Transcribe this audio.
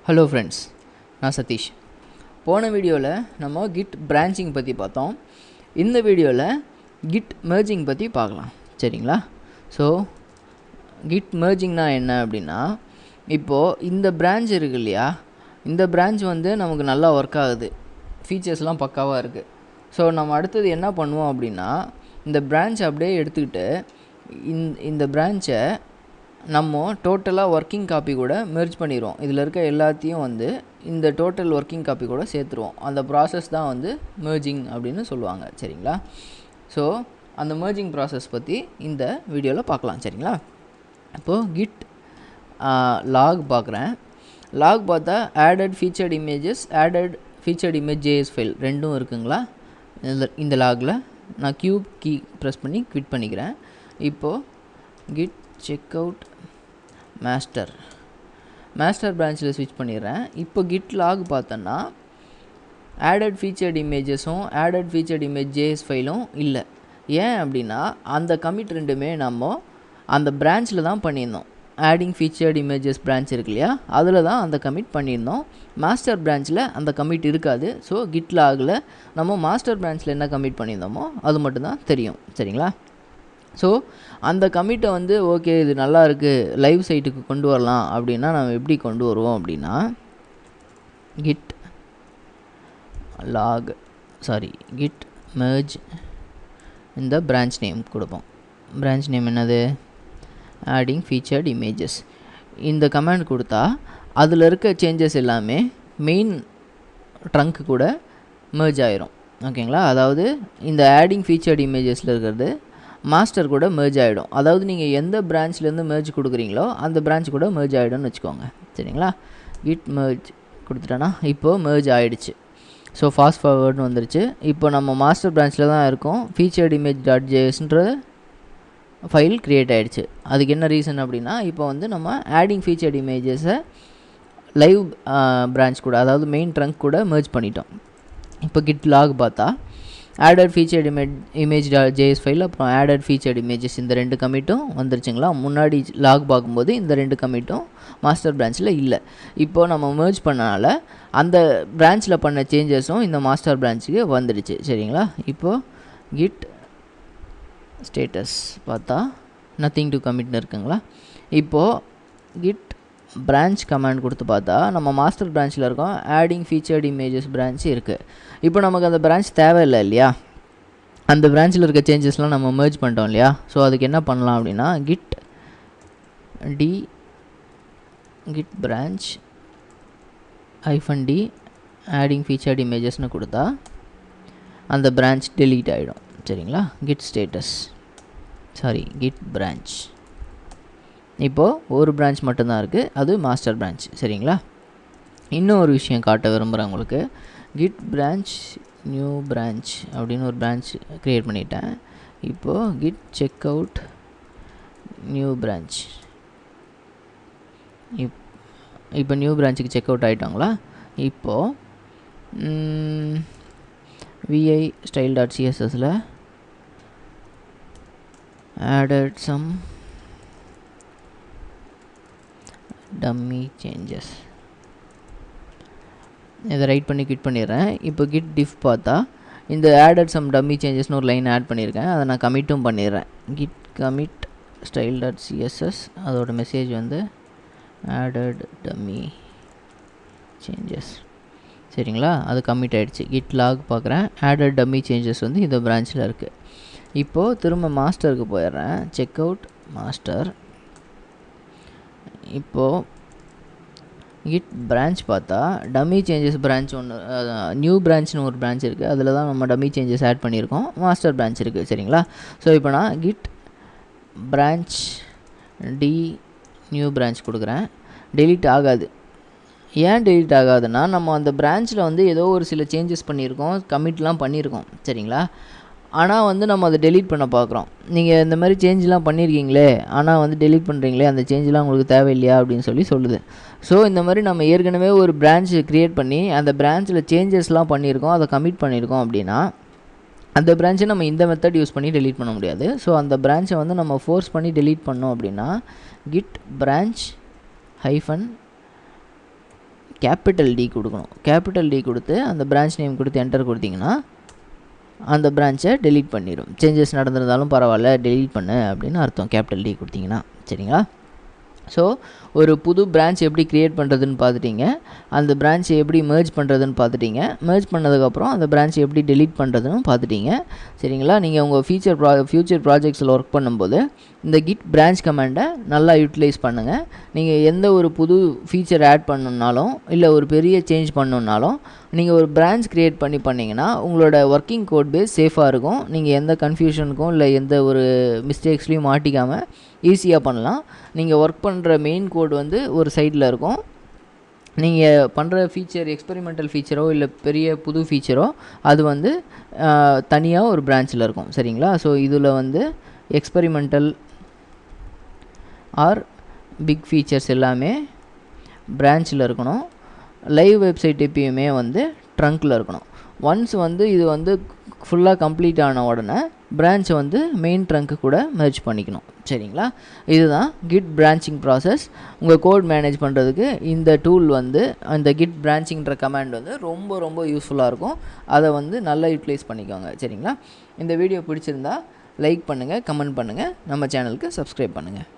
Hello friends, நான் சதீஷ். போன வீடியோவில் நம்ம கிட் பிரான்ச்சிங் பற்றி பார்த்தோம். இந்த வீடியோவில் கிட் மெர்ஜிங் பற்றி பார்க்கலாம். சரிங்களா? ஸோ கிட் மெர்ஜிங்னா என்ன அப்படின்னா, இப்போது இந்த பிரான்ச் இருக்குது இல்லையா, இந்த பிரான்ச் வந்து நமக்கு நல்லா ஒர்க் ஆகுது, ஃபீச்சர்ஸ்லாம் பக்காவாக இருக்குது. ஸோ நம்ம அடுத்தது என்ன பண்ணுவோம் அப்படின்னா, இந்த பிரான்ச் அப்படியே எடுத்துக்கிட்டு இந்த பிரான்ச்சை நம்ம டோட்டலாக ஒர்க்கிங் காப்பி கூட மெர்ஜ் பண்ணிடுவோம். இதில் இருக்க எல்லாத்தையும் வந்து இந்த டோட்டல் ஒர்க்கிங் காப்பி கூட சேர்த்துருவோம். அந்த ப்ராசஸ் தான் வந்து மெர்ஜிங் அப்படின்னு சொல்லுவாங்க. சரிங்களா? ஸோ அந்த மெர்ஜிங் ப்ராசஸ் பற்றி இந்த வீடியோவில் பார்க்கலாம். சரிங்களா? இப்போது கிட் லாக் பார்க்குறேன். லாக் பார்த்தா added featured images, added featured image JS file ரெண்டும் இருக்குங்களா? இந்த லாகில் நான் கியூப் கீ ப்ரெஸ் பண்ணி குவிட் பண்ணிக்கிறேன். இப்போது கிட் செக் அவுட் மாஸ்டர் பிரான்ச்சில் ஸ்விட்ச் பண்ணிடுறேன். இப்போ கிட் லாக் பார்த்தோன்னா ஆடட் ஃபீச்சர்ட் இமேஜஸும் ஆடட் ஃபீச்சர்ட் இமேஜ் ஜேஎஸ் ஃபைலும் இல்லை. ஏன் அப்படின்னா அந்த கமிட் ரெண்டுமே நம்ம அந்த பிரான்ச்சில் தான் பண்ணியிருந்தோம். ஆடிங் ஃபீச்சர்ட் இமேஜஸ் பிரான்ச் இருக்கு இல்லையா, அதில் தான் அந்த கமிட் பண்ணியிருந்தோம். மாஸ்டர் பிரான்ச்சில் அந்த கமிட் இருக்காது. ஸோ கிட் லாகில் நம்ம மாஸ்டர் பிரான்ச்சில் என்ன கமிட் பண்ணியிருந்தோமோ அது மட்டும்தான் தெரியும். சரிங்களா? ஸோ அந்த கமிட்டை வந்து ஓகே இது நல்லா இருக்குது, லைவ் சைட்டுக்கு கொண்டு வரலாம் அப்படின்னா நம்ம எப்படி கொண்டு வருவோம் அப்படின்னா, கிட் மெர்ஜ் இந்த பிரான்ச் நேம் கொடுப்போம். பிரான்ச் நேம் என்னது? Adding featured images. இந்த கமாண்ட் கொடுத்தா அதில் இருக்க சேஞ்சஸ் எல்லாமே மெயின் ட்ரங்க் கூட மெர்ஜ் ஆயிரும். ஓகேங்களா? அதாவது இந்த ஆடிங் ஃபீச்சர்ட் இமேஜஸில் இருக்கிறது மாஸ்டர் கூட மெர்ஜ் ஆகிடும். அதாவது நீங்கள் எந்த பிரான்ச்லேருந்து மெர்ஜ் கொடுக்குறீங்களோ அந்த பிரான்ச் கூட மெர்ஜ் ஆகிடும்னு வச்சுக்கோங்க. சரிங்களா? கிட் மெர்ஜ் கொடுத்துட்டேன்னா இப்போது மெர்ஜ் ஆகிடுச்சு. ஸோ ஃபாஸ்ட் ஃபார்வர்டுன்னு வந்துருச்சு. இப்போ நம்ம மாஸ்டர் பிரான்ச்சில் தான் இருக்கோம். Featured image .js file create ஆகிடுச்சு. அதுக்கு என்ன ரீசன் அப்படின்னா, இப்போ வந்து நம்ம ஆடிங் ஃபீச்சர்ட் இமேஜஸை லைவ் பிரான்ச் கூட, அதாவது மெயின் ட்ரங்க் கூட மெர்ஜ் பண்ணிட்டோம். இப்போ கிட் லாக் பார்த்தா added featured image .js file அப்புறம் ஆடட் ஃபீச்சர்ட் இமேஜஸ் இந்த ரெண்டு கமிட்டும் வந்துருச்சுங்களா? முன்னாடி லாக் பார்க்கும்போது இந்த ரெண்டு கமிட்டும் மாஸ்டர் பிரான்ச்சில் இல்லை. இப்போது நம்ம மெர்ஜ் பண்ணனால அந்த பிரான்ச்சில் பண்ண சேஞ்சஸும் இந்த மாஸ்டர் பிரான்ச்சுக்கு வந்துடுச்சு. சரிங்களா? இப்போது கிட் ஸ்டேட்டஸ் பார்த்தா நத்திங் டு கமிட்னு இருக்குங்களா? இப்போது கிட் பிரான்ச் கமாண்ட் கொடுத்து பார்த்தா நம்ம மாஸ்டர் பிரான்ச்சில் இருக்கோம். ஆடிங் ஃபீச்சர்ட் இமேஜஸ் பிரான்ச் இருக்குது. இப்போ நமக்கு அந்த பிரான்ச் தேவையில்லை இல்லையா? அந்த பிரான்ச்சில் இருக்க சேஞ்சஸ்லாம் நம்ம மெர்ஜ் பண்ணிட்டோம் இல்லையா? ஸோ அதுக்கு என்ன பண்ணலாம் அப்படின்னா, git branch -d adding featured இமேஜஸ்னு கொடுத்தா அந்த பிரான்ச் டெலீட் ஆகிடும். சரிங்களா? கிட் பிரான்ச் இப்போது ஒரு பிரான்ச் மட்டும்தான் இருக்குது, அது மாஸ்டர் பிரான்ச். சரிங்களா? இன்னும் ஒரு விஷயம் காட்ட விரும்புகிறேன் உங்களுக்கு. கிட் பிரான்ச் நியூ பிரான்ச் அப்படின்னு ஒரு பிரான்ச் க்ரியேட் பண்ணிட்டேன். இப்போது git check out new branch. இப்போ நியூ பிரான்ச்சுக்கு செக் அவுட் ஆகிட்டாங்களா? இப்போது vi style.cssல added some dummy changes. இதை ரைட் பண்ணி கிட் பண்ணிடுறேன். இப்போ கிட் diff பார்த்தா இந்த added some dummy changesனு ஒரு லைன் ஆட் பண்ணியிருக்கேன். அதை நான் கமிட்டும் பண்ணிடுறேன். git commit style.css அதோட மெசேஜ் வந்து added dummy changes. சரிங்களா? அது கமிட் ஆகிடுச்சு. கிட் லாக் பார்க்குறேன். added dummy changes வந்து இந்த பிரான்ச்சில் இருக்குது. இப்போது திரும்ப மாஸ்டருக்கு போயிடுறேன். Check out master. இப்போது கிட் பிரான்ச் பார்த்தா டம்மி சேஞ்சஸ் பிரான்ச் ஒன்று, நியூ பிரான்ச்னு ஒரு பிரான்ச் இருக்குது. அதில் தான் நம்ம டம்மி சேஞ்சஸ் ஆட் பண்ணியிருக்கோம். மாஸ்டர் பிரான்ச் இருக்குது. சரிங்களா? ஸோ இப்போ நான் கிட் பிரான்ச் நியூ பிரான்ச் கொடுக்குறேன். டெலீட் ஆகாது. ஏன் டெலீட் ஆகாதுன்னா, நம்ம அந்த பிரான்ச்சில் வந்து ஏதோ ஒரு சில சேஞ்சஸ் பண்ணியிருக்கோம், கமிட்லாம் பண்ணியிருக்கோம். சரிங்களா? ஆனால் வந்து நம்ம அதை டெலீட் பண்ண பார்க்குறோம். நீங்கள் இந்த மாதிரி சேஞ்செலாம் பண்ணியிருக்கீங்களே, ஆனால் வந்து டெலீட் பண்ணுறீங்களே, அந்த சேஞ்செலாம் உங்களுக்கு தேவையில்லையா அப்படின்னு சொல்லுது. ஸோ இந்த மாதிரி நம்ம ஏற்கனவே ஒரு பிரான்ச் க்ரியேட் பண்ணி அந்த பிரான்ச்சில் சேஞ்சஸ்லாம் பண்ணியிருக்கோம், அதை கமிட் பண்ணியிருக்கோம் அப்படின்னா அந்த பிரான்ச்சை நம்ம இந்த மெத்தட் யூஸ் பண்ணி டெலீட் பண்ண முடியாது. ஸோ அந்த பிரான்ச்சை வந்து நம்ம ஃபோர்ஸ் பண்ணி டெலீட் பண்ணோம் அப்படின்னா கிட் பிரான்ச் கேபிட்டல் டி கொடுக்கணும். கேபிட்டல் டி கொடுத்து அந்த பிரான்ச் நேம் கொடுத்து என்டர் கொடுத்தீங்கன்னா அந்த பிரான்ச்சை டெலீட் பண்ணிடும். சேஞ்சஸ் நடந்திருந்தாலும் பரவாயில்ல, டெலீட் பண்ணு அப்படின்னு அர்த்தம் கேபிட்டல் டி கொடுத்தீங்கன்னா. சரிங்களா? ஸோ ஒரு புது பிரான்ச் எப்படி க்ரியேட் பண்ணுறதுன்னு பார்த்துட்டிங்க, அந்த பிரான்ச்சை எப்படி மெர்ஜ் பண்ணுறதுன்னு பார்த்துட்டிங்க, மெர்ஜ் பண்ணதுக்கப்புறம் அந்த பிரான்ச்சை எப்படி டெலீட் பண்ணுறதுன்னு பார்த்துட்டிங்க. சரிங்களா? நீங்கள் உங்கள் ஃபியூச்சர் ப்ராஜெக்ட்ஸில் ஒர்க் பண்ணும்போது இந்த கிட் பிரான்ச் கமாண்டை நல்லா யூட்டிலைஸ் பண்ணுங்கள். நீங்கள் எந்த ஒரு புது ஃபீச்சர் ஆட் பண்ணணுன்னாலும் இல்லை ஒரு பெரிய சேஞ்ச் பண்ணணுன்னாலும் நீங்கள் ஒரு பிரான்ச் க்ரியேட் பண்ணிங்கன்னா உங்களோட ஒர்க்கிங் கோட் பேஸ் சேஃபாக இருக்கும். நீங்கள் எந்த கன்ஃபியூஷனுக்கும் இல்லை எந்த ஒரு மிஸ்டேக்ஸ்லையும் மாட்டிக்காமல் ஈஸியாக பண்ணலாம். நீங்கள் ஒர்க் பண்ணுற மெயின் கோட் வந்து ஒரு சைடில் இருக்கும். நீங்கள் பண்ணுற ஃபீச்சர் எக்ஸ்பெரிமெண்டல் ஃபீச்சரோ இல்லை பெரிய புது ஃபீச்சரோ அது வந்து தனியாக ஒரு பிரான்ச்சில் இருக்கும். சரிங்களா? ஸோ இதில் வந்து எக்ஸ்பெரிமெண்டல் ஆர் பிக் ஃபீச்சர்ஸ் எல்லாமே பிரான்ச்சில் இருக்கணும். லைவ் வெப்சைட் எப்பயுமே வந்து ட்ரங்க்கில் இருக்கணும். ஒன்ஸ் வந்து இது வந்து ஃபுல்லாக கம்ப்ளீட் ஆன உடனே பிரான்ச்சை வந்து மெயின் ட்ரங்க்கு கூட மெர்ஜ் பண்ணிக்கணும். சரிங்களா? இதுதான் கிட் பிரான்ச்சிங் ப்ராசஸ். உங்கள் கோட் மேனேஜ் பண்ணுறதுக்கு இந்த டூல் வந்து இந்த கிட் பிரான்ச்சிங்ன்ற கமாண்ட் வந்து ரொம்ப ரொம்ப யூஸ்ஃபுல்லாக இருக்கும். அதை வந்து நல்லா யூட்டிலைஸ் பண்ணிக்கோங்க. சரிங்களா? இந்த வீடியோ பிடிச்சிருந்தா லைக் பண்ணுங்கள், கமெண்ட் பண்ணுங்கள், நம்ம சேனலுக்கு சப்ஸ்கிரைப் பண்ணுங்கள்.